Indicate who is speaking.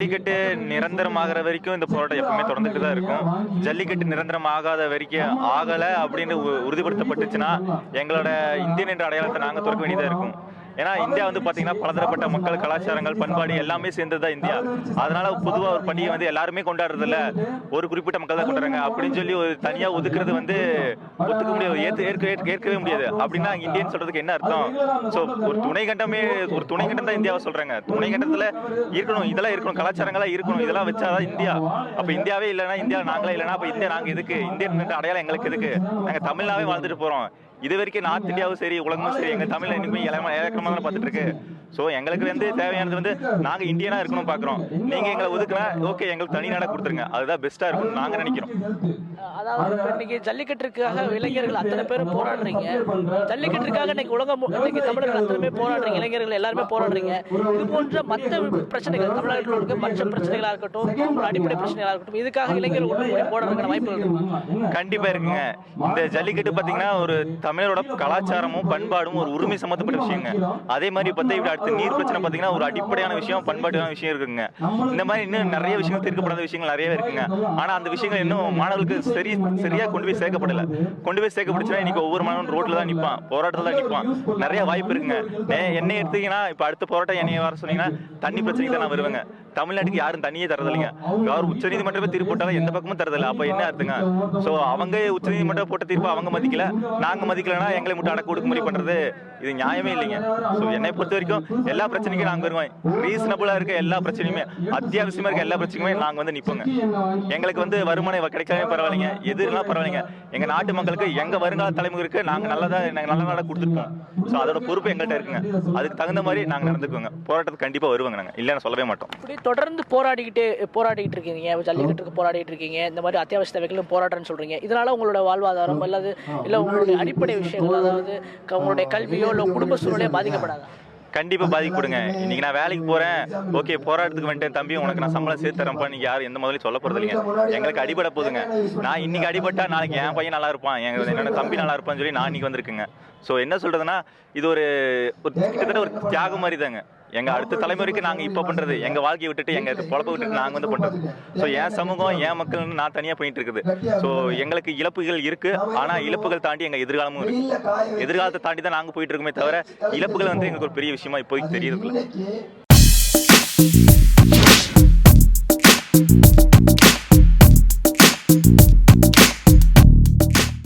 Speaker 1: ஜல்லிக்கட்டு நிரந்தரமாகிற வரைக்கும் இந்த போராட்டம் எப்பவுமே தொடர்ந்துட்டு தான் இருக்கும். ஜல்லிக்கட்டு நிரந்தரம் ஆகாத வரைக்கும் ஆகலை அப்படின்னு உறுதிப்படுத்தப்பட்டுச்சுன்னா எங்களோட இந்தியன் என்ற அடையாளத்தை நாங்கள் துறக்க வேண்டியதாக இருக்கும். ஏன்னா இந்தியா வந்து பார்த்தீங்கன்னா பலதரப்பட்ட மக்கள், கலாச்சாரங்கள், பண்பாடு எல்லாமே சேர்ந்தது தான் இந்தியா. அதனால பொதுவாக ஒரு பண்டிகை வந்து எல்லாருமே கொண்டாடுறதில்ல, ஒரு குறிப்பிட்ட மக்கள் தான் கொண்டாடுறாங்க அப்படின்னு சொல்லி ஒரு தனியாக ஒதுக்குறது வந்து ஒத்துக்க முடியாது, ஏற்கவே முடியாது. அப்படின்னா இந்தியன் சொல்றதுக்கு என்ன அர்த்தம்? ஸோ ஒரு துணைக்கண்டம் தான் இந்தியாவை சொல்றாங்க. துணைக்கண்டத்தில் இருக்கணும், இதெல்லாம் இருக்கணும், கலாச்சாரங்களாக இருக்கணும், இதெல்லாம் வச்சாதான் இந்தியா. அப்போ இந்தியாவே இல்லைன்னா, இந்தியா நாங்களே இல்லைன்னா அப்போ இந்தியா நாங்கள் எதுக்கு? இந்தியன் அடையாளம் எங்களுக்கு எதுக்கு? நாங்கள் தமிழ்னாவே வாழ்ந்துட்டு போறோம். இது வரைக்கும் நார்த் இந்தியாவும் சரி, உலகமும் சரி, எங்க தமிழ் இன்னுமே இலக்கணமாக தான் பார்த்துட்டு இருக்கு. ஸோ எங்களுக்கு வந்து தேவையானது வந்து நாங்க இந்தியனா இருக்கணும் பாக்குறோம். நீங்க எங்களை ஒதுக்குனா ஓகே, எங்களுக்கு தனி நாடா கொடுத்துருங்க, அதுதான் பெஸ்டா இருக்கும் நாங்க நினைக்கிறோம்.
Speaker 2: அதாவது இன்னைக்கு ஜல்லிக்கட்டுக்காக இளைஞர்கள் அத்தனை பேரும் போராடுறீங்க. ஜல்லிக்கட்டுக்காக இன்னைக்கு இன்னைக்கு தமிழர்கள் அத்தனை பேர் போராடுறீங்க, இளைஞர்கள் எல்லாருமே போராடுறீங்க. இது போன்ற மற்ற பிரச்சனைகள், தமிழ்நாட்டில் இருக்க மற்ற பிரச்சனைகளா இருக்கட்டும், அடிப்படை பிரச்சனைகளா இருக்கட்டும், இதுக்காக இளைஞர்கள் போராடுறதுக்கான வாய்ப்பு இருக்கு.
Speaker 1: கண்டிப்பா இருக்குங்க. இந்த ஜல்லிக்கட்டு பாத்தீங்கன்னா ஒரு தமிழரோட கலாச்சாரமும் பண்பாடும் ஒரு உரிமை சம்பந்தப்பட்ட விஷயங்க. அதே மாதிரி பார்த்தா அடுத்து நீர் பிரச்சனை பாத்தீங்கன்னா ஒரு அடிப்படையான விஷயம், பண்பாட்டான விஷயம் இருக்குங்க. இந்த மாதிரி இன்னும் நிறைய விஷயங்கள் தீர்க்கப்படாத விஷயங்கள் நிறையவே இருக்குங்க. ஆனா அந்த விஷயங்கள் இன்னும் மாணவர்களுக்கு சரியா கொண்டு போய் சேர்க்கப்படல. கொண்டு போய் சேர்க்கப்படுச்சுன்னா இன்னைக்கு ஒவ்வொரு மாணவன் ரோட்ல தான் நிற்பான், போராட்டத்தில் தான் நிற்பான். நிறைய வாய்ப்பு இருக்குங்க. என்ன எடுத்தீங்கன்னா இப்ப அடுத்த போராட்டம் என்னைய வர சொன்னீங்கன்னா தண்ணி பிரச்சனைக்கு தான் நான் வருவேங்க. தமிழ்நாட்டுக்கு யாரும் தண்ணியே தரதில்லைங்க. யாரும் உச்சநீதிமன்றமே தீர்ப்பு போட்டாலும் எந்த பக்கமும் தரதில்லை. அப்ப என்ன அர்த்தங்க? சோ அவங்க உச்சநீதிமன்றம் போட்ட தீர்ப்பு அவங்க மதிக்கல, நாங்க மதிக்கலன்னா எங்களை மட்டும் அடக்க ஒடுக்குமுறை பண்றது இது நியாயமே இல்லைங்க. சோ என்னை பொறுத்த வரைக்கும் எல்லா பிரச்சனைக்கும் நாங்க வருவோம். ரீசனபிளா இருக்க எல்லா பிரச்சனையுமே, அத்தியாவசியமா இருக்க எல்லா பிரச்சனையுமே நாங்க வந்து நிப்போங்க. எங்களுக்கு வந்து வருமானம் கிடைக்காம பரவாயில்லைங்க, எதுனா பரவாயில்லைங்க. எங்க நாட்டு மக்களுக்கு, எங்க வருங்கால தலைமுறைக்கு நாங்க நல்ல நாடா கொடுத்துருப்போம். சோ அதோட பொறுப்பு எங்கள்கிட்ட இருக்குங்க. அதுக்கு தகுந்த மாதிரி நாங்க நடந்துக்குவோங்க. போராட்டத்துக்கு கண்டிப்பா வருவாங்க, நாங்க இல்லைன்னு சொல்லவே மாட்டோம்.
Speaker 2: தொடர்ந்து போராடிட்டு இருக்கீங்க, ஜல்லிக்கட்டுக்கு போராடிட்டு இருக்கீங்க, இந்த மாதிரி அத்தியாவசிய தேவைகளும் போராட்டம்னு சொல்றீங்க. இதனால உங்களோட வாழ்வாதாரம் அல்லது இல்ல உங்களுடைய அடிப்படை விஷயங்கள், அதாவது உங்களுடைய கல்வியோ இல்லை குடும்ப சூழ்நிலையோ பாதிக்கப்படாதா?
Speaker 1: கண்டிப்பா பாதிக்கப்படுங்க. இன்னைக்கு நான் வேலைக்கு போறேன், ஓகே போராட்டத்துக்கு வந்துட்டேன் தம்பி, உனக்கு நான் சம்பளம் சேர்த்து தரேன்ப்பா, நீங்க யாரும் எந்த முதலையும் சொல்ல போறது இல்லைங்க. எங்களுக்கு அடிபட போதுங்க. நான் இன்னைக்கு அடிபட்டா நாளைக்கு என் பையன் நல்லா இருப்பான், என்னோட தம்பி நல்லா இருப்பான்னு சொல்லி நான் இன்னைக்கு வந்திருக்குங்க. ஸோ என்ன சொல்றதுன்னா, இது ஒரு கிட்டத்தட்ட ஒரு தியாகம் மாதிரி தாங்க. எங்க அடுத்த தலைமுறைக்கு நாங்க இப்ப பண்றது, எங்க வாழ்க்கையை விட்டுட்டு எங்க பொழப்ப விட்டுட்டு நாங்க வந்து பண்றது. ஸோ என் சமூகம், என் மக்கள்னு நான் தனியா போயிட்டு இருக்குது. ஸோ எங்களுக்கு இழப்புகள் இருக்கு, ஆனா இழப்புகள் தாண்டி எங்க எதிர்காலமும் இருக்கு. எதிர்காலத்தை தாண்டி தான் நாங்க போயிட்டு இருக்கோமே தவிர இழப்புகள் வந்து எங்களுக்கு ஒரு பெரிய விஷயமா இப்போதைக்கு தெரியுது.